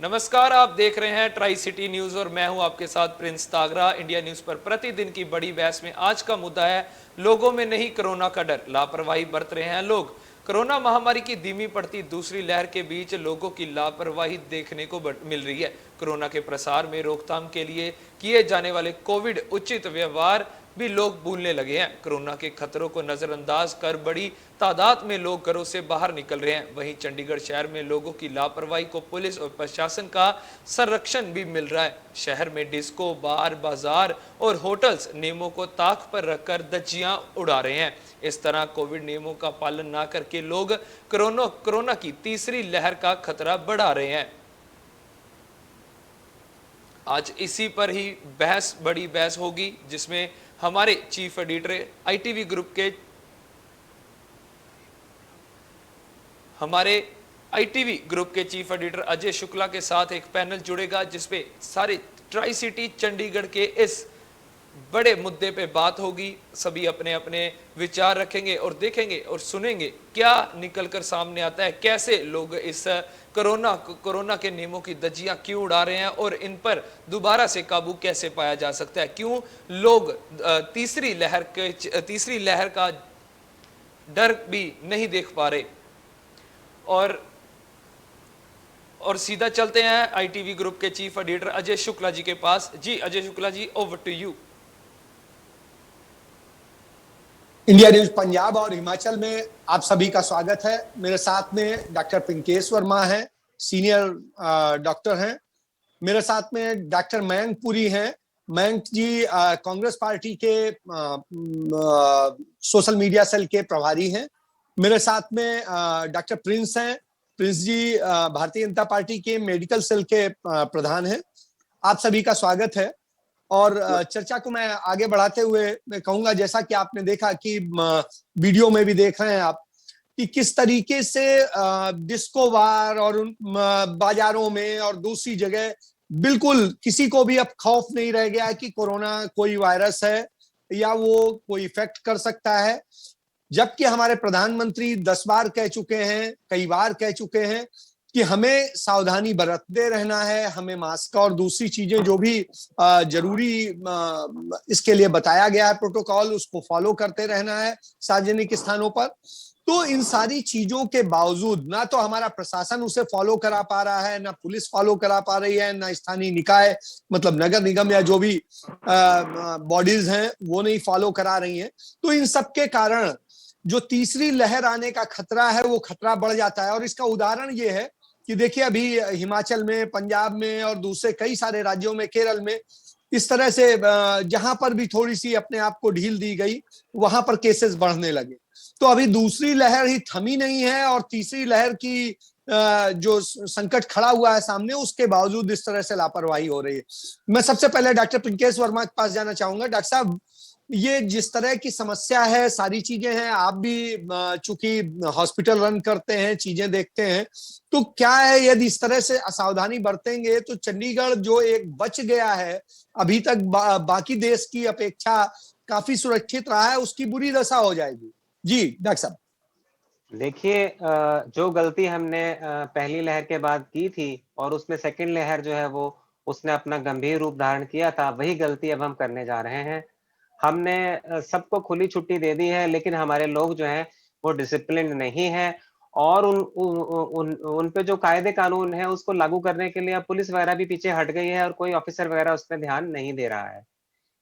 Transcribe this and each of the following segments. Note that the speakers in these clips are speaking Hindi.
नमस्कार, आप देख रहे हैं ट्राई सिटी न्यूज और मैं हूं आपके साथ प्रिंस तागरा। इंडिया न्यूज पर प्रतिदिन की बड़ी बहस में आज का मुद्दा है लोगों में नहीं कोरोना का डर, लापरवाही बरत रहे हैं लोग। कोरोना महामारी की धीमी पड़ती दूसरी लहर के बीच लोगों की लापरवाही देखने को मिल रही है। कोरोना के प्रसार में रोकथाम के लिए किए जाने वाले कोविड उचित व्यवहार भी लोग भूलने लगे हैं। कोरोना के खतरों को नजरअंदाज कर बड़ी तादाद में लोग घरों से बाहर निकल रहे हैं। वहीं चंडीगढ़ शहर में लोगों की लापरवाही को पुलिस और प्रशासन का संरक्षण भी मिल रहा है। शहर में डिस्को, बार, बाजार और होटल्स नियमों को ताक पर रखकर धज्जियां उड़ा रहे हैं। इस तरह कोविड नियमों का पालन ना करके लोग कोरोना की तीसरी लहर का खतरा बढ़ा रहे हैं। आज इसी पर ही बड़ी बहस होगी, जिसमें हमारे चीफ एडिटर आईटीवी ग्रुप के चीफ एडिटर अजय शुक्ला के साथ एक पैनल जुड़ेगा, जिसपे सारे ट्राई सिटी चंडीगढ़ के इस बड़े मुद्दे पे बात होगी। सभी अपने अपने विचार रखेंगे और देखेंगे और सुनेंगे क्या निकलकर सामने आता है, कैसे लोग इस कोरोना के नियमों की धज्जियां क्यों उड़ा रहे हैं और इन पर दोबारा से काबू कैसे पाया जा सकता है, क्यों लोग तीसरी लहर का डर भी नहीं देख पा रहे। और सीधा चलते हैं आईटीवी ग्रुप के चीफ एडिटर अजय शुक्ला जी के पास। जी Ajay Shukla ji, over to you. India news Punjab और हिमाचल में आप सभी का स्वागत है। मेरे साथ में डॉक्टर पिंकेश वर्मा हैं, सीनियर डॉक्टर हैं। मेरे साथ में डॉक्टर मयंक पुरी हैं। मयंक जी कांग्रेस पार्टी के सोशल मीडिया सेल के प्रभारी हैं। मेरे साथ में डॉक्टर प्रिंस हैं। प्रिंस जी भारतीय जनता पार्टी के मेडिकल सेल के प्रधान हैं। आप सभी का स्वागत है। और चर्चा को मैं आगे बढ़ाते हुए मैं कहूंगा, जैसा कि आपने देखा कि वीडियो में भी देख रहे हैं आप कि किस तरीके से डिस्को बार और बाजारों में और दूसरी जगह बिल्कुल किसी को भी अब खौफ नहीं रह गया है कि कोरोना कोई वायरस है या वो कोई इफेक्ट कर सकता है। जबकि हमारे प्रधानमंत्री 10 बार कह चुके हैं, कई बार कह चुके हैं कि हमें सावधानी बरतते रहना है, हमें मास्क और दूसरी चीजें जो भी जरूरी इसके लिए बताया गया है प्रोटोकॉल, उसको फॉलो करते रहना है सार्वजनिक स्थानों पर। तो इन सारी चीजों के बावजूद ना तो हमारा प्रशासन उसे फॉलो करा पा रहा है, ना पुलिस फॉलो करा पा रही है, ना स्थानीय निकाय मतलब नगर निगम या जो भी बॉडीज हैं वो नहीं फॉलो करा रही हैं। तो इन सब के कारण जो तीसरी लहर आने का खतरा है वो खतरा बढ़ जाता है। और इसका उदाहरण ये है कि देखिए अभी हिमाचल में, पंजाब में और दूसरे कई सारे राज्यों में, केरल में इस तरह से जहां पर भी थोड़ी सी अपने आप को ढील दी गई वहां पर केसेस बढ़ने लगे। तो अभी दूसरी लहर ही थमी नहीं है और तीसरी लहर की जो संकट खड़ा हुआ है सामने, उसके बावजूद इस तरह से लापरवाही हो रही है। मैं सबसे पहले डॉक्टर पिंकेश वर्मा के पास जाना चाहूंगा। डॉक्टर साहब, ये जिस तरह की समस्या है, सारी चीजें हैं, आप भी चूंकि हॉस्पिटल रन करते हैं, चीजें देखते हैं, तो क्या है यदि इस तरह से असावधानी बरतेंगे तो चंडीगढ़ जो एक बच गया है अभी तक बाकी देश की अपेक्षा काफी सुरक्षित रहा है, उसकी बुरी दशा हो जाएगी। जी डॉक्टर साहब। देखिए, जो गलती हमने पहली लहर के बाद की थी और उसमें सेकंड लहर जो है वो उसने अपना गंभीर रूप धारण किया था, वही गलती अब हम करने जा रहे हैं। हमने सबको खुली छुट्टी दे दी है, लेकिन हमारे लोग जो हैं वो डिसिप्लिन नहीं है और उन पे जो कायदे कानून है उसको लागू करने के लिए अब पुलिस वगैरह भी पीछे हट गई है और कोई ऑफिसर वगैरह उस पर ध्यान नहीं दे रहा है।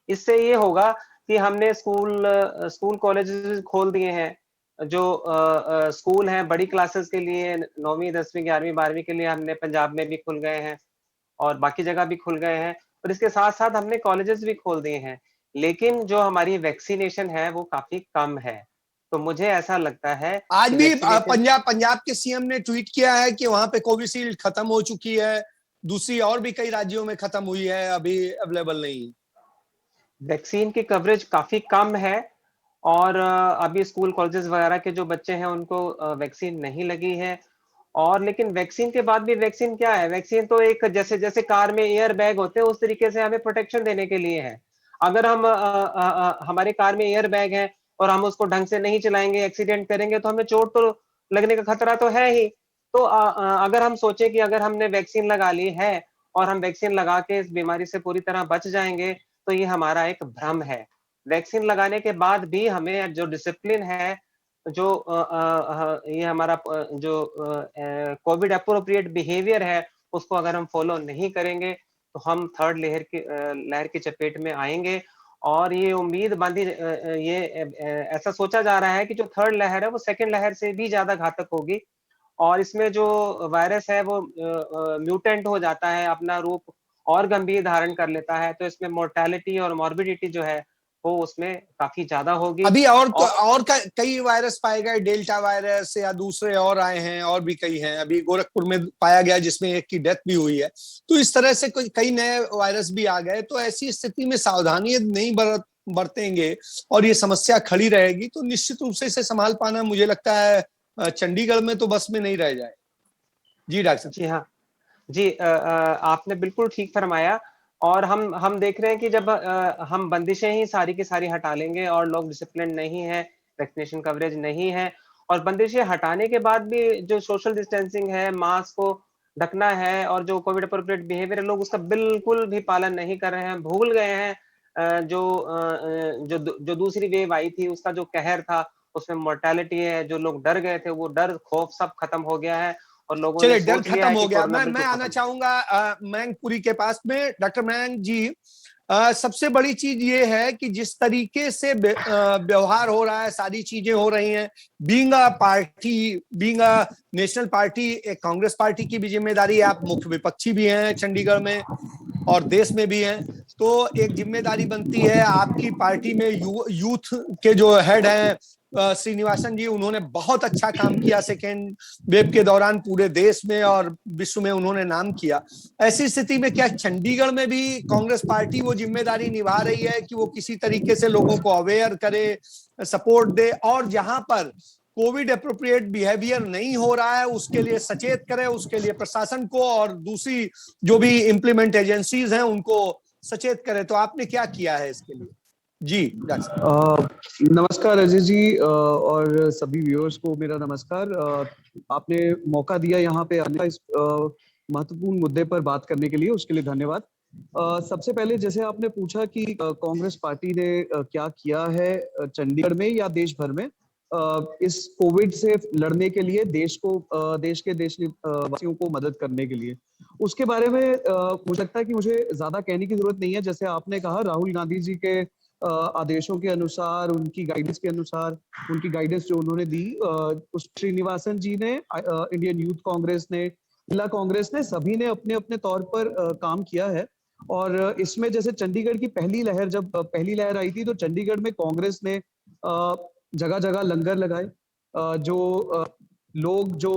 इससे ये होगा कि हमने स्कूल कॉलेजेस खोल दिए हैं। जो स्कूल हैं बड़ी क्लासेस के लिए 9वीं 10वीं 11वीं 12वीं के लिए हमने पंजाब में भी खुल गए हैं और बाकी जगह भी खुल गए हैं। और इसके साथ-साथ हमने कॉलेजेस भी खोल दिए हैं। लेकिन जो हमारी वैक्सीनेशन है वो काफ़ी कम है। तो मुझे ऐसा लगता है आज कि भी वैक्सीनेशन पंजाब के सीएम ने ट्वीट किया है कि वहां पे कोविशील्ड खत्म हो चुकी है, दूसरी और भी कई राज्यों में खत्म हुई है, अभी अवेलेबल नहीं। वैक्सीन की कवरेज काफ़ी कम है और अभी स्कूल कॉलेजेस वगैरह के जो बच्चे हैं उनको वैक्सीन नहीं लगी है। और लेकिन वैक्सीन के बाद भी वैक्सीन क्या है? वैक्सीन तो एक जैसे कार में एयर बैग होते हैं उस तरीके से हमें प्रोटेक्शन देने के लिए है। अगर हम हमारे कार में एयर बैग है और हम उसको ढंग से नहीं चलाएंगे, एक्सीडेंट करेंगे तो हमें चोट तो लगने का खतरा तो है ही। तो अगर हम सोचे कि अगर हमने वैक्सीन लगा ली है और हम वैक्सीन लगा के इस बीमारी से पूरी तरह बच जाएंगे, तो ये हमारा एक भ्रम है। वैक्सीन लगाने के बाद भी हमें जो डिसिप्लिन है, जो ये हमारा जो कोविड अप्रोप्रिएट बिहेवियर है, उसको अगर हम फॉलो नहीं करेंगे, तो हम थर्ड लहर की चपेट में आएंगे। और ये उम्मीद बांधी ऐसा सोचा जा रहा है कि जो थर्ड लहर है वो सेकंड लहर से भी ज्यादा घातक होगी, और इसमें जो वायरस है वो म्यूटेंट हो जाता है, अपना रूप और गंभीर धारण कर लेता है, तो इसमें मोर्टेलिटी और मॉर्बिडिटी जो है वो उसमें काफी ज्यादा होगी। अभी और कई वायरस पाए गए, डेल्टा वायरस या दूसरे और आए हैं, और भी कई हैं। अभी गोरखपुर में पाया गया जिसमें एक की डेथ भी हुई है। तो इस तरह से कई नए वायरस भी आ गए। तो ऐसी स्थिति में सावधानी नहीं बरतेंगे और ये समस्या खड़ी रहेगी, तो निश्चित रूप से इसे संभाल पाना मुझे लगता है चंडीगढ़ में तो बस में नहीं रह जाए। जी डॉक्टर। जी हाँ, जी आपने बिल्कुल ठीक फरमाया। और हम देख रहे हैं कि जब हम बंदिशें ही सारी की सारी हटा लेंगे और लोग डिसिप्लिन नहीं है, वैक्सीनेशन कवरेज नहीं है, और बंदिशें हटाने के बाद भी जो सोशल डिस्टेंसिंग है, मास्क को ढकना है, और जो कोविड अप्रोप्रिएट बिहेवियर है, लोग उसका बिल्कुल भी पालन नहीं कर रहे हैं, भूल गए हैं। जो दूसरी वेव आई थी उसका जो कहर था, उसमें मोर्टेलिटी है, जो लोग डर गए थे वो डर खौफ सब खत्म हो गया है, और लोगों ने चलिए, डर सोच लिया खत्म है हो कि गया। कोरोना मैं बिल्कुल आना खत्म। चाहूंगा मयंक पुरी के पास में। डॉक्टर मयंक जी, सबसे बड़ी चीज ये है कि जिस तरीके से व्यवहार हो रहा है, सारी चीजें हो रही हैं, being a party, being a national party, एक कांग्रेस पार्टी की भी जिम्मेदारी है। आप मुख्य विपक्षी भी हैं चंडीगढ़ में और देश में भी हैं। तो एक जिम्मेदारी बनती है आपकी पार्टी में। यूथ के जो हेड हैं श्रीनिवासन जी, उन्होंने बहुत अच्छा काम किया सेकेंड वेव के दौरान, पूरे देश में और विश्व में उन्होंने नाम किया। ऐसी स्थिति में क्या चंडीगढ़ में भी कांग्रेस पार्टी वो जिम्मेदारी निभा रही है कि वो किसी तरीके से लोगों को अवेयर करे, सपोर्ट दे, और जहां पर कोविड अप्रोप्रिएट बिहेवियर नहीं हो रहा है उसके लिए सचेत करे, उसके लिए प्रशासन को और दूसरी जो भी इम्प्लीमेंट एजेंसीज हैं उनको सचेत करे? तो आपने क्या किया है इसके लिए? जी डॉक्टर। नमस्कार अजय जी, और सभी व्यूअर्स को मेरा नमस्कार। आपने मौका दिया यहाँ पे आने का, इस महत्वपूर्ण मुद्दे पर बात करने के लिए, उसके लिए धन्यवाद। सबसे पहले जैसे आपने पूछा कि कांग्रेस पार्टी ने क्या किया है चंडीगढ़ में या देश भर में इस कोविड से लड़ने के लिए, देश के वासियों को मदद करने के लिए, उसके बारे में मुझे लगता है कि मुझे ज्यादा कहने की जरूरत नहीं है। जैसे आपने कहा, राहुल गांधी जी के आदेशों के अनुसार, उनकी गाइडेंस के अनुसार, उनकी गाइडेंस जो उन्होंने दी, उस श्रीनिवासन जी ने, इंडियन यूथ कांग्रेस ने, जिला कांग्रेस ने, सभी ने अपने अपने तौर पर काम किया है। और इसमें जैसे चंडीगढ़ की जब पहली लहर आई थी, तो चंडीगढ़ में कांग्रेस ने जगह जगह लंगर लगाए। जो लोग जो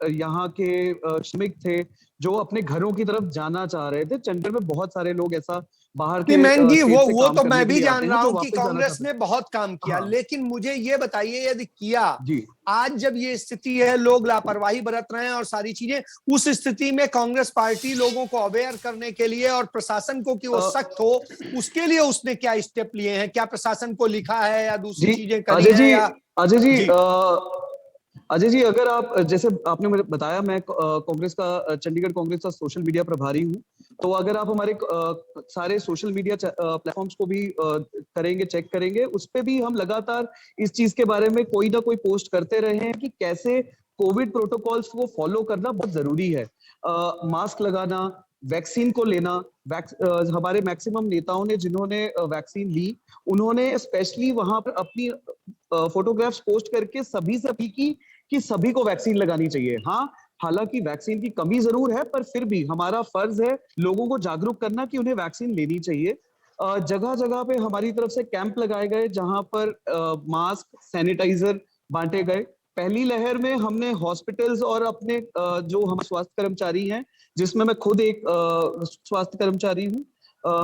यहाँ के श्रमिक थे, जो अपने घरों की तरफ जाना चाह रहे थे, चंडीगढ़ में बहुत सारे लोग ऐसा बाहर के मैंग जी, स्टेट से वो काम तो करने मैं के भी लिए आते जान हैं, रहा जो हूं कि वापस जाना कांग्रेस चाहते ने बहुत काम किया। हाँ। लेकिन मुझे ये बताइए, यदि किया, जी। आज जब ये स्थिति है, लोग लापरवाही बरत रहे हैं और सारी चीजें, उस स्थिति में कांग्रेस पार्टी लोगों को अवेयर करने के लिए और प्रशासन को कि वो सख्त हो, उसके लिए उसने क्या स्टेप लिए हैं? क्या प्रशासन को लिखा है या दूसरी जी चीजें करी हैं या? अजय जी, जी अजय जी, अगर आप, जैसे आपने मुझे बताया, मैं कांग्रेस का, चंडीगढ़ कांग्रेस का सोशल मीडिया प्रभारी हूँ। तो अगर आप हमारे सारे सोशल मीडिया प्लेटफॉर्म्स को भी करेंगे, चेक करेंगे, उस पे भी हम लगातार इस चीज के बारे में कोई ना कोई पोस्ट करते रहे हैं कि कैसे कोविड प्रोटोकॉल्स को फॉलो करना बहुत जरूरी है। मास्क लगाना, वैक्सीन को लेना, हमारे मैक्सिमम नेताओं ने, जिन्होंने वैक्सीन ली, उन्होंने स्पेशली वहां पर अपनी फोटोग्राफ्स पोस्ट करके सभी से अपील की कि सभी को वैक्सीन लगानी चाहिए। हाँ, हालांकि वैक्सीन की कमी जरूर है, पर फिर भी हमारा फर्ज है लोगों को जागरूक करना कि उन्हें वैक्सीन लेनी चाहिए। जगह जगह पे हमारी तरफ से कैंप लगाए गए, जहां पर मास्क, सैनिटाइजर बांटे गए। पहली लहर में हमने हॉस्पिटल्स और अपने जो हम स्वास्थ्य कर्मचारी हैं, जिसमें मैं खुद एक स्वास्थ्य कर्मचारी हूँ,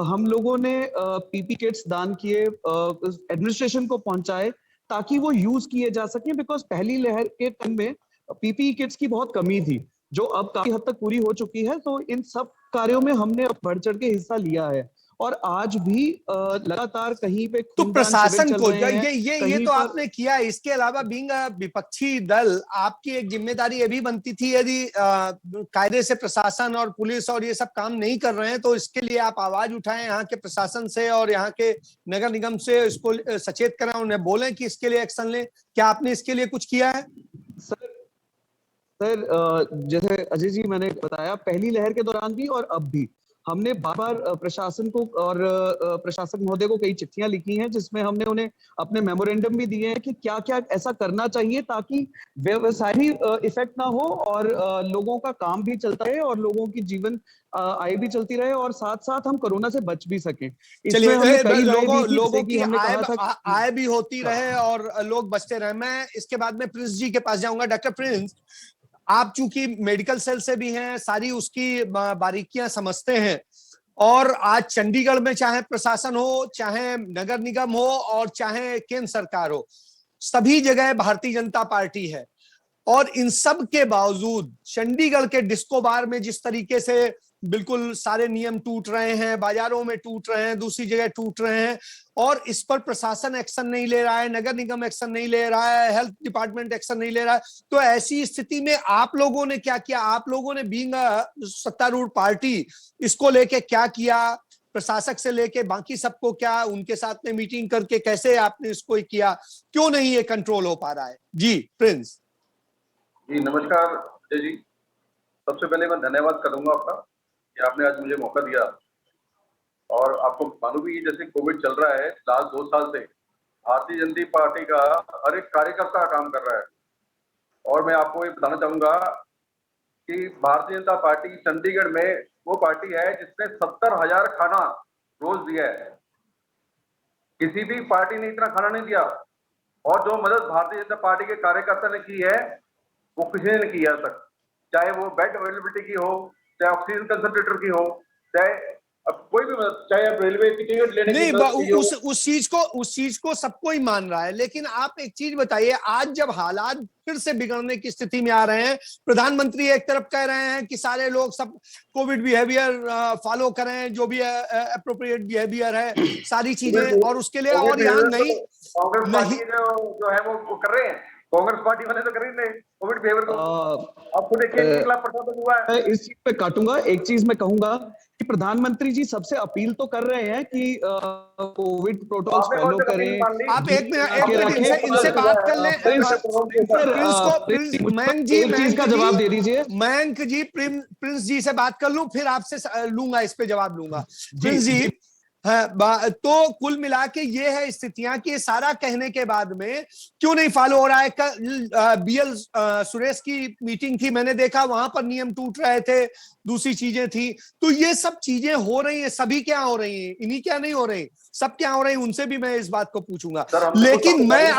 हम लोगों ने पीपी किट्स दान किए, एडमिनिस्ट्रेशन को पहुंचाए, ताकि वो यूज किए जा सके। बिकॉज पहली लहर के टाइम में पीपीई किट्स की बहुत कमी थी, जो अब काफी हद तक पूरी हो चुकी है। तो इन सब कार्यों में हमने बढ़ चढ़ के हिस्सा लिया है। और आज भी लगातार कहीं पे तो खूनदान प्रशासन शिविर चल को रहे हैं, ये कहीं तो पर आपने किया। इसके अलावा बीइंग विपक्षी दल आपकी एक जिम्मेदारी ये भी बनती थी, यदि कायदे से प्रशासन और पुलिस और ये सब काम नहीं कर रहे हैं तो इसके लिए आप आवाज उठाएं यहाँ के प्रशासन से और यहाँ के नगर निगम से, इसको सचेत करें, उन्हें बोलें कि इसके लिए एक्शन लें। क्या आपने इसके लिए कुछ किया है? सर जैसे अजय जी मैंने बताया, पहली लहर के दौरान भी और अब भी हमने बार बार प्रशासन को और प्रशासक महोदय को कई चिट्ठियां लिखी हैं, जिसमें हमने उन्हें अपने मेमोरेंडम भी दिए हैं कि क्या क्या ऐसा करना चाहिए ताकि व्यवसाय भी इफेक्ट ना हो और लोगों का काम भी चलता रहे और लोगों की जीवन आय भी चलती रहे और साथ साथ हम कोरोना से बच भी सकें। इसमें हमने कई राय दी थी, लोगों जैसे कि की हमने आय कहा था आय भी होती रहे और लोग बचते रहे। मैं इसके बाद में प्रिंस जी के पास जाऊंगा। डॉक्टर प्रिंस, आप चूंकि मेडिकल सेल से भी हैं, सारी उसकी बारीकियां समझते हैं, और आज चंडीगढ़ में चाहे प्रशासन हो, चाहे नगर निगम हो और चाहे केंद्र सरकार हो, सभी जगह भारतीय जनता पार्टी है। और इन सब के बावजूद चंडीगढ़ के डिस्को बार में जिस तरीके से बिल्कुल सारे नियम टूट रहे हैं, बाजारों में टूट रहे हैं, दूसरी जगह टूट रहे हैं, और इस पर प्रशासन एक्शन नहीं ले रहा है, नगर निगम एक्शन नहीं ले रहा है, हेल्थ डिपार्टमेंट एक्शन नहीं ले रहा है, तो ऐसी स्थिति में आप लोगों ने क्या किया? आप लोगों ने बीइंग सत्तारूढ़ पार्टी इसको लेके क्या किया? प्रशासक से लेके बाकी सबको क्या, उनके साथ में मीटिंग करके कैसे आपने इसको किया? क्यों नहीं ये कंट्रोल हो पा रहा है? जी प्रिंस जी नमस्कार अजय जी। सबसे पहले मैं धन्यवाद करूंगा आपका कि आपने आज मुझे मौका दिया। और आपको मालूम भी, जैसे कोविड चल रहा है, लास्ट 2 साल से भारतीय जनता पार्टी का हर एक कार्यकर्ता काम कर रहा है। और मैं आपको ये बताना चाहूंगा कि भारतीय जनता पार्टी चंडीगढ़ में वो पार्टी है जिसने 70,000 खाना रोज दिया है। किसी भी पार्टी ने इतना खाना नहीं दिया। और जो मदद भारतीय जनता पार्टी के कार्यकर्ता ने की है वो किसी ने नहीं किया तक, चाहे वो बेड अवेलेबिलिटी की हो, चाहे ऑक्सीजन कंसंट्रेटर की हो, चाहे कोई भी मदद, चाहे आप रेलवे की टिकट लेने नहीं, की उस चीज को सबको ही मान रहा है। लेकिन आप एक चीज बताइए, आज जब हालात फिर से बिगड़ने की स्थिति में आ रहे हैं, प्रधानमंत्री एक तरफ कह रहे हैं कि सारे लोग सब कोविड बिहेवियर फॉलो करें, जो भी अप्रोप्रिएट बिहेवियर है, सारी चीजें, और उसके लिए और यहाँ नहीं कांग्रेस पार्टी जो है वो कर रहे हैं। कांग्रेस पार्टी वाले तो कर ही नहीं कोविड बिहेवियर को। अब खुद देखिए 1 लाख प्रशासन हुआ है। इस चीज पे काटूंगा। एक चीज मैं कहूंगा कि प्रधानमंत्री जी सबसे अपील तो कर रहे हैं कि कोविड प्रोटोकॉल्स फॉलो करें। आप एक मिनट इनसे बात कर लें। प्रिंस मयंक जी, एक चीज का जवाब दे दीजिए। मयंक जी, प्रिंस जी से बात कर लूं, फिर आपसे लूंगा, इस पे जवाब लूंगा। प्रिंस जी, हाँ, तो कुल मिला के ये है स्थितियां कि सारा कहने के बाद में क्यों नहीं फॉलो हो रहा है? कल बीएल सुरेश की मीटिंग थी, मैंने देखा वहां पर नियम टूट रहे थे, दूसरी चीजें थी। तो ये सब चीजें हो रही हैं, सभी क्या हो रही हैं, इन्हीं क्या नहीं हो रही, सब क्या हो रही है, उनसे भी मैं इस बात को पूछूंगा। लेकिन मैं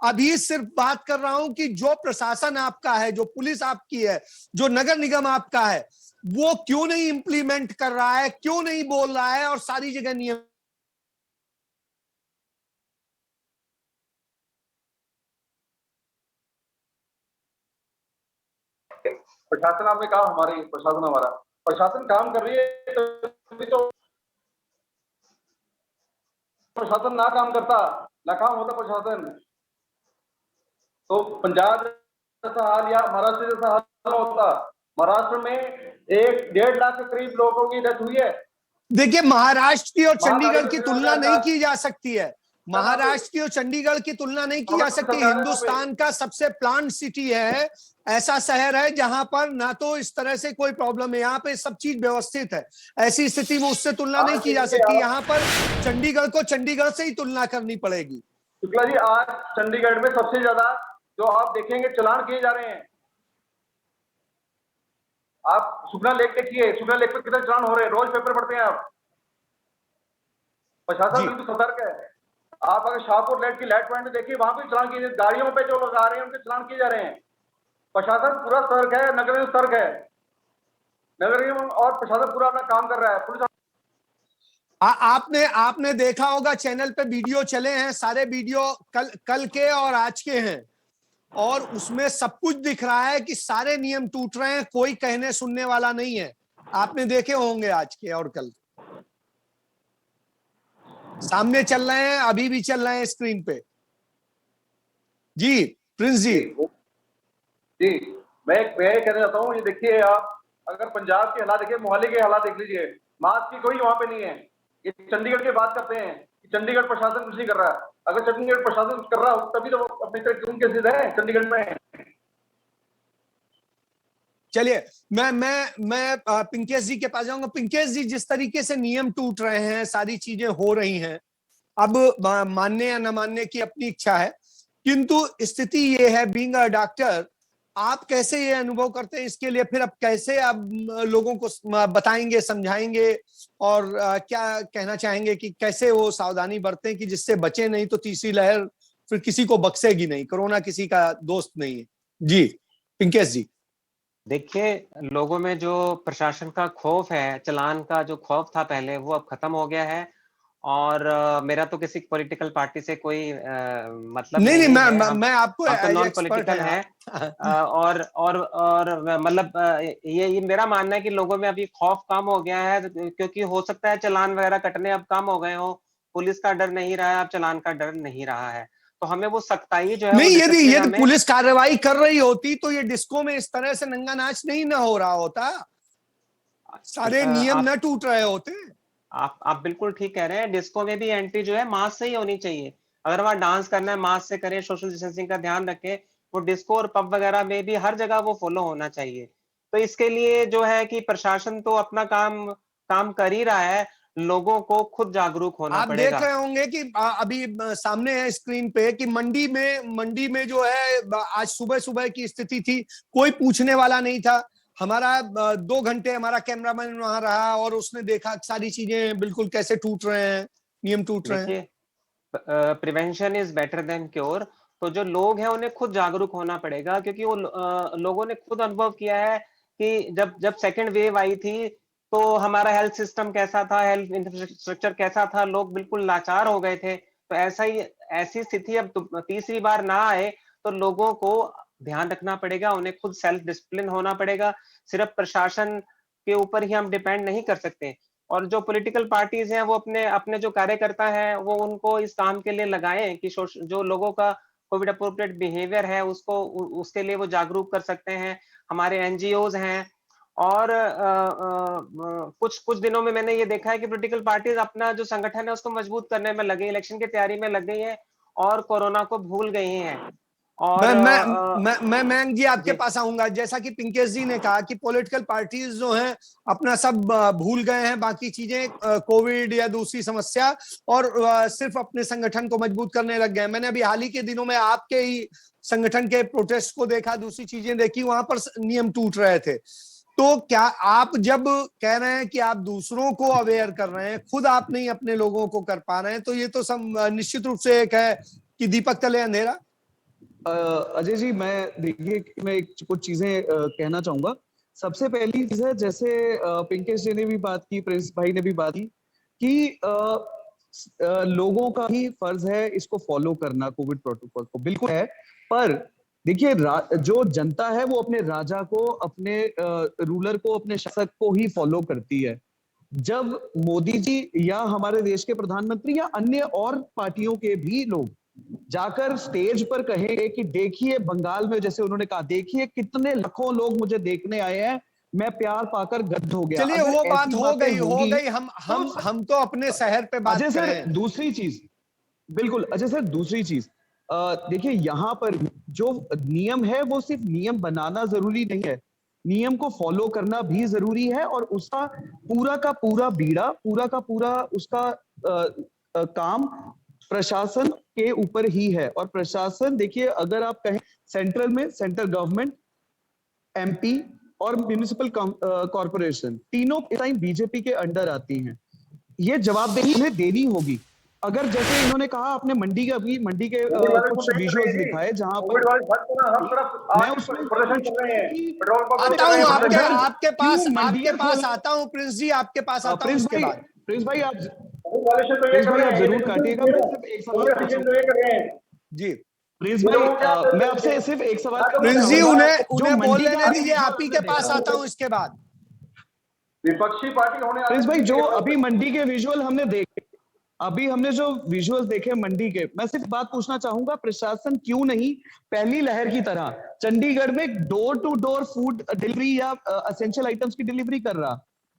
अभी सिर्फ बात कर रहा हूं कि जो प्रशासन आपका है, जो पुलिस आपकी है, जो नगर निगम आपका है, वो क्यों नहीं इंप्लीमेंट कर रहा है, क्यों नहीं बोल रहा है, और सारी जगह नियम। प्रशासन, आपने कहा हमारी प्रशासन, हमारा प्रशासन काम कर रही है, तो प्रशासन ना काम करता, नाकाम होता प्रशासन, तो पंजाब जैसा हाल या महाराष्ट्र जैसा हाल होता। महाराष्ट्र में 1.5 लाख के करीब लोगों की डेथ हुई है। देखिए, महाराष्ट्र की और चंडीगढ़ की तुलना नहीं की जा सकती है। महाराष्ट्र की और चंडीगढ़ की तुलना नहीं की जा सकती। हिंदुस्तान का सबसे प्लांट सिटी है, ऐसा शहर है जहां पर ना तो इस तरह से कोई प्रॉब्लम है, यहाँ पे सब चीज व्यवस्थित है। ऐसी स्थिति में उससे तुलना नहीं की जा सकती। यहाँ पर चंडीगढ़ को चंडीगढ़ से ही तुलना करनी पड़ेगी। शुक्ला जी, आज चंडीगढ़ में सबसे ज्यादा जो आप देखेंगे चलान किए जा रहे हैं। आप सुखना लेक देखिए, सुखना लेक पे कितने चलान हो रहे हैं, रोज पेपर पढ़ते हैं आप। प्रशासन बिल्कुल सतर्क है। आप अगर शाहपुर लाइट की लाइट पॉइंट देखिए, वहां भी चलान किए, गाड़ियों पे जो लगा रहे हैं उनके चलान किए जा रहे हैं। प्रशासन पूरा सतर्क है, नगर निगम सतर्क है, नगर निगम और प्रशासन पूरा अपना काम कर रहा है। पुलिस आपने देखा होगा, चैनल पे वीडियो चले हैं, सारे वीडियो कल के और आज के हैं, और उसमें सब कुछ दिख रहा है कि सारे नियम टूट रहे हैं, कोई कहने सुनने वाला नहीं है। आपने देखे होंगे आज के और कल। सामने चल रहे हैं, अभी भी चल रहे हैं स्क्रीन पे। जी प्रिंस जी। जी मैं ये कहना चाहता हूँ, ये देखिए आप अगर पंजाब के हालात देखिए, मोहाली के हालात देख लीजिए, मास्क की कोई वहां पे नहीं है। ये चंडीगढ़ की बात करते हैं कि चंडीगढ़ प्रशासन कुछ नहीं कर रहा। अगर चंडीगढ़ प्रशासन कुछ कर रहा हो तभी तो अपने क्यों केसेस है चंडीगढ़ में। चलिए मैं पिंकेश जी के पास जाऊंगा। पिंकेश जी, जिस तरीके से नियम टूट रहे हैं, सारी चीजें हो रही हैं, अब मानने या न मानने की अपनी इच्छा है, किंतु स्थिति ये है, बीइंग अ डॉक्टर, आप कैसे ये अनुभव करते हैं? इसके लिए फिर अब कैसे आप लोगों को बताएंगे, समझाएंगे, और क्या कहना चाहेंगे कि कैसे वो सावधानी बरतें कि जिससे बचे, नहीं तो तीसरी लहर फिर किसी को बख्शेगी नहीं। कोरोना किसी का दोस्त नहीं है। जी पिंकेश जी। देखिए, लोगों में जो प्रशासन का खौफ है, चालान का जो खौफ था पहले, वो अब खत्म हो गया है। और मेरा तो किसी पॉलिटिकल पार्टी से कोई मतलब नहीं नहीं है। मैं आपको हम तो नॉन एक्सपर्ट पॉलिटिकल है हैं। और मतलब ये मेरा मानना है कि लोगों में अभी खौफ कम हो गया है, क्योंकि हो सकता है चालान वगैरह कटने अब कम हो गए हो। पुलिस का डर नहीं रहा है, अब चालान का डर नहीं रहा है। तो हमें वो सख्ताई जो है, वो नहीं, यदि डिसिप्लिन यदि हमें। पुलिस कार्रवाई कर रही होती तो ये डिस्को में इस तरह से नंगा नाच नहीं ना हो रहा होता, सारे नियम आप न टूट रहे होते। आप बिल्कुल ठीक कह रहे हैं। डिस्को में भी एंट्री जो है मास्क से ही होनी चाहिए। अगर वहां डांस करना है मास्क से करें, सोशल डिस्टेंसिंग का ध्यान रखें। वो डिस्को और पब वगैरह में भी हर जगह वो फॉलो होना चाहिए। तो इसके लिए जो है कि प्रशासन तो अपना काम काम कर ही रहा है, लोगों को खुद जागरूक होना आप देख पड़ेगा। रहे होंगे कि अभी सामने है स्क्रीन पे कि मंडी में जो है, आज सुबह सुबह की स्थिति थी, कोई पूछने वाला नहीं था। हमारा 2 घंटे हमारा कैमरामैन वहां रहा और उसने देखा सारी चीजें बिल्कुल कैसे टूट रहे हैं, नियम टूट रहे हैं। देखिए, prevention is better than cure. तो जो लोग हैं उन्हें खुद जागरूक होना पड़ेगा, क्योंकि वो लोगों ने खुद अनुभव किया है कि जब जब सेकेंड वेव आई थी, तो हमारा हेल्थ सिस्टम कैसा था, हेल्थ इंफ्रास्ट्रक्चर कैसा था, लोग बिल्कुल लाचार हो गए थे। तो ऐसी स्थिति अब तीसरी बार ना आए, तो लोगों को ध्यान रखना पड़ेगा, उन्हें खुद सेल्फ डिसिप्लिन होना पड़ेगा। सिर्फ प्रशासन के ऊपर ही हम डिपेंड नहीं कर सकते। और जो पॉलिटिकल पार्टीज हैं, वो अपने अपने जो कार्यकर्ता हैं, वो उनको इस काम के लिए लगाएं कि जो लोगों का कोविड अप्रोप्रिएट बिहेवियर है, उसको उसके लिए वो जागरूक कर सकते हैं। हमारे एनजीओज हैं। और कुछ कुछ दिनों में मैंने ये देखा है कि पॉलिटिकल पार्टीज अपना जो संगठन है उसको मजबूत करने में लगे, इलेक्शन की तैयारी में लग गई है और कोरोना को भूल गई हैं। और मैं जी आपके जी पास आऊंगा। जैसा कि पिंकेश जी ने कहा कि पॉलिटिकल पार्टीज जो हैं अपना सब भूल गए हैं, बाकी चीजें, कोविड या दूसरी समस्या, और सिर्फ अपने संगठन को मजबूत करने लग गए। मैंने अभी हाल ही के दिनों में आपके ही संगठन के प्रोटेस्ट को देखा, दूसरी चीजें देखी, वहां पर नियम टूट रहे थे। तो क्या आप जब कह रहे हैं कि आप दूसरों को अवेयर कर रहे हैं, खुद आप नहीं अपने लोगों को कर पा रहे हैं, तो ये तो सब निश्चित रूप से एक है कि दीपक तले अंधेरा। अजय जी, मैं कुछ चीजें कहना चाहूंगा। सबसे पहली चीज है, जैसे पिंकेश जी ने भी बात की, प्रिंस भाई ने भी बात की कि लोगों का ही फर्ज है इसको फॉलो करना, कोविड प्रोटोकॉल को, बिल्कुल है। पर देखिए, जो जनता है वो अपने राजा को, अपने रूलर को, अपने शासक को ही फॉलो करती है। जब मोदी जी या हमारे देश के प्रधानमंत्री या अन्य और पार्टियों के भी लोग जाकर स्टेज पर कहेंगे कि देखिए बंगाल में, जैसे उन्होंने कहा, देखिए कितने लाखों लोग मुझे देखने आए हैं, मैं प्यार पाकर गद्द हो गया। चलिए अगर वो बात ऐसी हो बातें गई, होंगी, हम तो अपने शहर पे बात अजय कर रहे सर हैं। दूसरी चीज, बिल्कुल अजय सर दूसरी चीज, देखिए यहाँ पर जो नियम है वो सिर्फ नियम बनाना जरूरी नहीं है, नियम को फॉलो करना भी जरूरी है। और उसका पूरा का पूरा बीड़ा, पूरा का पूरा उसका काम प्रशासन के ऊपर ही है। और प्रशासन, देखिए, अगर आप कहें सेंट्रल में, सेंट्रल गवर्नमेंट, एमपी और म्युनिसिपल कॉर्पोरेशन, तीनों इस टाइम बीजेपी के अंडर आती हैं। ये जवाबदेही उन्हें देनी होगी। अगर जैसे इन्होंने कहा, आपने मंडी के कोविड वाले को कुछ नहीं कर रहे विजुअल्स हैं जी। दिखाए जहां पर कोविड वाले हर तरफ मैं आज उसमें प्रदर्शन कर रहे हैं, कि पेट्रोल पंप पे आता कर रहे हूं हैं आपके प्रदर्शन। आपके पास आता हूं प्रिंस जी, आपके पास आता हूं उसके बाद। प्रिंस भाई आप कोविड वाले से तो ये कर रहे हैं, ये जरूर देखिए काटिएगा। मैं सिर्फ एक सवाल कोविड पूछूं, हरिजन तो ये कर रहे हैं। जी प्रिंस ये भाई, लोगों क्या मैं आपसे सिर्फ एक सवाल करना प्रिंस जी, चाहूंगा। उन्हें जो उन्हें बोल मंडी लेने का दीजिए, आप ही के पास आता हूं इसके बाद। विपक्षी पार्टी होने प्रिंस भाई, जो वाले अभी मंडी के विजुअल हमने देखे, अभी हमने जो विजुअल्स देखे मंडी के, मैं सिर्फ बात पूछना चाहूंगा, प्रशासन क्यों नहीं पहली लहर की तरह चंडीगढ़ में door to door food delivery या असेंशियल आइटम्स की डिलीवरी कर रहा?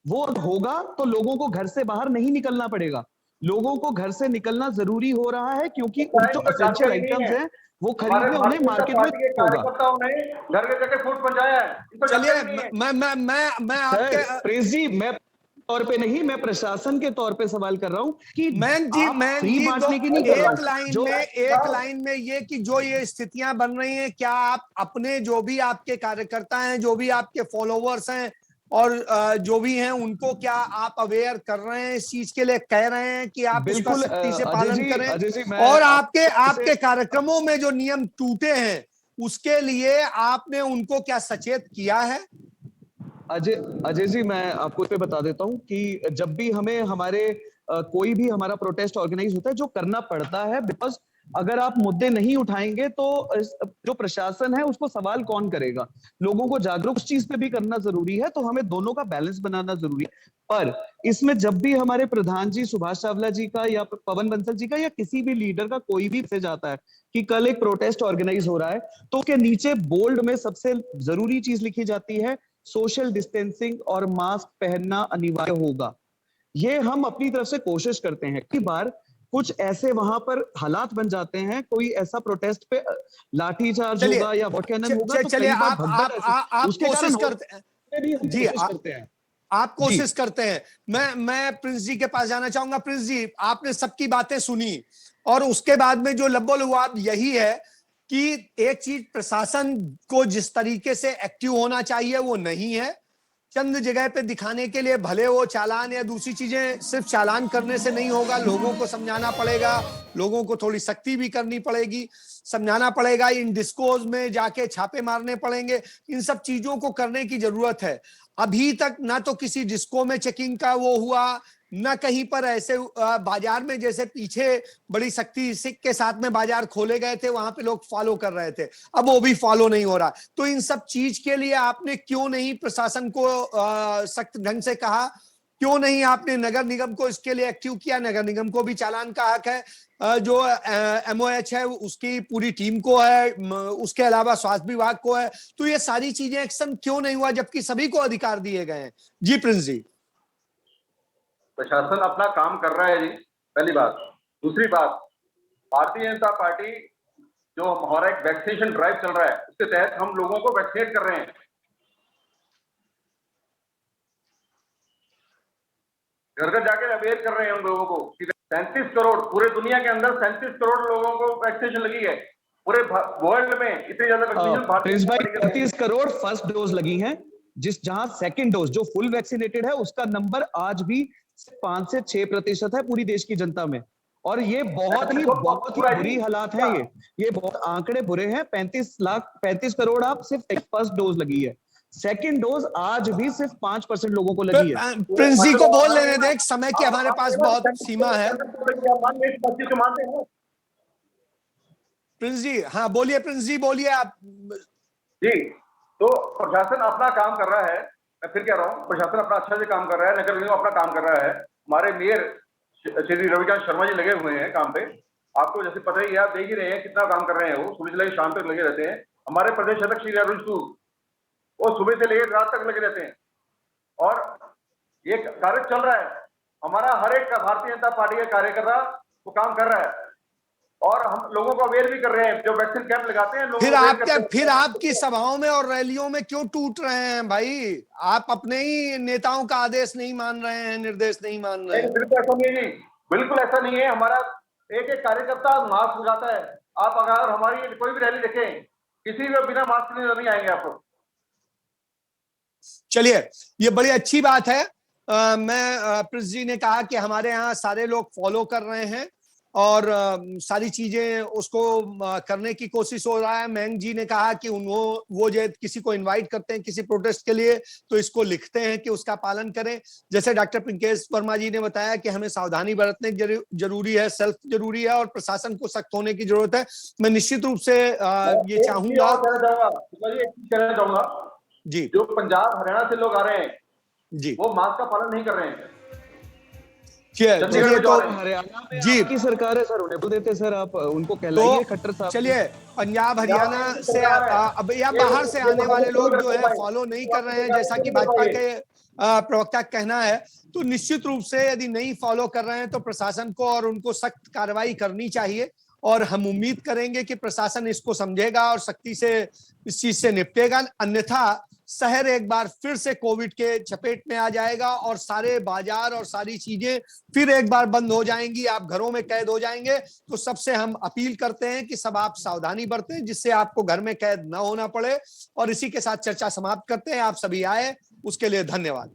वो होगा तो लोगों को घर से बाहर नहीं निकलना पड़ेगा। लोगों को घर से निकलना जरूरी हो रहा है क्योंकि जो असेंशियल आइटम्स हैं वो खरीदने उन्हें मार्केट में होगा। कार्यकर्ताओं ने घर के जाके फूड पहुंचाया है, इनको चलिए, जानकारी नहीं है। मैं आपके प्रिंस जी, मैं तौर पे नहीं, मैं प्रशासन के तौर पे सवाल कर रहा हूँ कि मैन जी फ्री बांटने की नहीं कर रहा हूं। एक लाइन में ये कि जो ये स्थितियां बन रही हैं, क्या आप अपने जो भी आपके कार्यकर्ता हैं, जो भी आपके फॉलोवर्स हैं और जो भी हैं, उनको क्या आप अवेयर कर रहे हैं, इस चीज के लिए कह रहे हैं कि आप इसका बिल्कुल, सख्ती से अजय पालन जी, करें? और आपके कार्यक्रमों में जो नियम टूटे हैं उसके लिए आपने उनको क्या सचेत किया है? अजय जी, मैं आपको इस पे बता देता हूँ कि जब भी हमें हमारे कोई भी हमारा प्रोटेस्ट ऑर्गेनाइज होता है, जो करना पड़ता है, बिकॉज अगर आप मुद्दे नहीं उठाएंगे तो जो प्रशासन है उसको सवाल कौन करेगा? लोगों को जागरूक उस चीज पे भी करना जरूरी है, तो हमें दोनों का बैलेंस बनाना जरूरी है। पर इसमें जब भी हमारे प्रधान जी सुभाष चावला जी का या पवन बंसल जी का या किसी भी लीडर का कोई भी मैसेज आता है कि कल एक प्रोटेस्ट ऑर्गेनाइज हो रहा है, तो उसके नीचे बोल्ड में सबसे जरूरी चीज लिखी जाती है, सोशल डिस्टेंसिंग और मास्क पहनना अनिवार्य होगा। ये हम अपनी तरफ से कोशिश करते हैं। कई बार कुछ ऐसे वहां पर हालात बन जाते हैं, कोई ऐसा प्रोटेस्ट पे लाठीचार्ज होगा या वॉट कैनन होगा, तो चलिए, कई बार आप उसके कोशिश कारण करते हैं भी हम जी, कोशिश करते हैं। आप कोशिश करते हैं। मैं प्रिंस जी के पास जाना चाहूंगा। प्रिंस जी, आपने सबकी बातें सुनी और उसके बाद में जो लब्बो-लुआब यही है कि एक चीज, प्रशासन को जिस तरीके से एक्टिव होना चाहिए वो नहीं है। चंद जगह पे दिखाने के लिए भले वो चालान या दूसरी चीजें, सिर्फ चालान करने से नहीं होगा, लोगों को समझाना पड़ेगा, लोगों को थोड़ी सख्ती भी करनी पड़ेगी, समझाना पड़ेगा, इन डिस्कोज में जाके छापे मारने पड़ेंगे, इन सब चीजों को करने की जरूरत है। अभी तक ना तो किसी डिस्को में चेकिंग का वो हुआ, न कहीं पर ऐसे बाजार में जैसे पीछे बड़ी सख्ती के साथ में बाजार खोले गए थे, वहां पे लोग फॉलो कर रहे थे, अब वो भी फॉलो नहीं हो रहा। तो इन सब चीज के लिए आपने क्यों नहीं प्रशासन को सख्त ढंग से कहा? क्यों नहीं आपने नगर निगम को इसके लिए एक्टिव किया? नगर निगम को भी चालान का हक है, जो MOH है उसकी पूरी टीम को है, उसके अलावा स्वास्थ्य विभाग को है। तो ये सारी चीजें एक्शन क्यों नहीं हुआ जबकि सभी को अधिकार दिए गए हैं? जी प्रिंस जी। प्रशासन अपना काम कर रहा है जी, पहली बात। दूसरी बात, भारतीय जनता पार्टी जो हमारा एक वैक्सीनेशन ड्राइव चल रहा है, उसके तहत हम लोगों को वैक्सीनेट कर रहे हैं। घर घर जाके अवेयर कर रहे हैं उन लोगों को कि 37 करोड़, पूरे दुनिया के अंदर 37 करोड़ लोगों को वैक्सीनेशन लगी है। पूरे वर्ल्ड में इतनी ज्यादा वैक्सीनेशन प्रिंस भाई, 35 करोड़ फर्स्ट डोज लगी है, जहां सेकंड डोज जो फुल वैक्सीनेटेड है उसका नंबर आज भी 5 से 6% है पूरी देश की जनता में। और ये बहुत ही बुरी हालात है। ये बहुत आंकड़े बुरे हैं। 35 करोड़ आप सिर्फ फर्स्ट डोज लगी है, सेकंड डोज आज भी सिर्फ 5% लोगों को लगी है। प्रिंस जी को बोल लेने दें, समय की हमारे पास बहुत सीमा है। प्रिंस जी, हाँ बोलिए, प्रिंस जी बोलिए आप जी। तो प्रशासन अपना काम कर रहा है, मैं फिर कह रहा हूँ, प्रशासन अपना अच्छा से काम कर रहा है, नगर निगम अपना काम कर रहा है, हमारे मेयर श्री रविकांत शर्मा जी लगे हुए हैं काम पे। आपको जैसे पता ही है, आप देख ही रहे हैं कितना काम कर रहे हैं, वो सुबह से लेकर शाम तक लगे रहते हैं। हमारे प्रदेश अध्यक्ष श्री अरुण सूद, वो सुबह से लेकर रात तक लगे रहते हैं और ये कार्य चल रहा है। हमारा हर एक भारतीय जनता पार्टी का कार्यकर्ता वो काम कर रहा है और हम लोगों को अवेयर भी कर रहे हैं। जो वैक्सीन कैंप लगाते हैं, फिर आपकी सभाओं में और रैलियों में क्यों टूट रहे हैं भाई? आप अपने ही नेताओं का आदेश नहीं मान रहे हैं, निर्देश नहीं मान रहे हैं? बिल्कुल ऐसा नहीं है जी, बिल्कुल ऐसा नहीं है। हमारा एक एक कार्यकर्ता मास्क लगाता है। आप अगर हमारी कोई भी रैली देखें, किसी भी बिना मास्क के नहीं आएंगे आपको। चलिए, ये बड़ी अच्छी बात है। प्रिंस जी ने कहा कि हमारे यहाँ सारे लोग फॉलो कर रहे हैं और सारी चीजें उसको करने की कोशिश हो रहा है। मैंग जी ने कहा कि वो जो किसी को इनवाइट करते हैं किसी प्रोटेस्ट के लिए, तो इसको लिखते हैं कि उसका पालन करें। जैसे डॉक्टर पिंकेश वर्मा जी ने बताया कि हमें सावधानी बरतने जरूरी है, सेल्फ जरूरी है और प्रशासन को सख्त होने की जरूरत है। मैं निश्चित रूप से ये चाहूंगा जी, जो पंजाब हरियाणा से लोग आ रहे हैं जी, वो मास्क का पालन नहीं कर रहे हैं। चलिए तो हरियाणा में जी। आपकी सरकार है सर, उन्हें बोल देते सर, आप उनको तो कहलाइए खट्टर साहब। चलिए, पंजाब हरियाणा से अब या बाहर से आने वाले लोग जो है फॉलो नहीं कर रहे हैं, जैसा कि भाजपा के प्रवक्ता का कहना है, तो निश्चित रूप से यदि नहीं फॉलो कर रहे हैं तो प्रशासन को और उनको सख्त कार्रवाई करनी चाहिए, और हम उम्मीद करेंगे कि प्रशासन इसको समझेगा और सख्ती से इस चीज से निपटेगा। अन्यथा शहर एक बार फिर से कोविड के चपेट में आ जाएगा और सारे बाजार और सारी चीजें फिर एक बार बंद हो जाएंगी, आप घरों में कैद हो जाएंगे। तो सबसे हम अपील करते हैं कि सब आप सावधानी बरतें, जिससे आपको घर में कैद न होना पड़े। और इसी के साथ चर्चा समाप्त करते हैं। आप सभी आए उसके लिए धन्यवाद।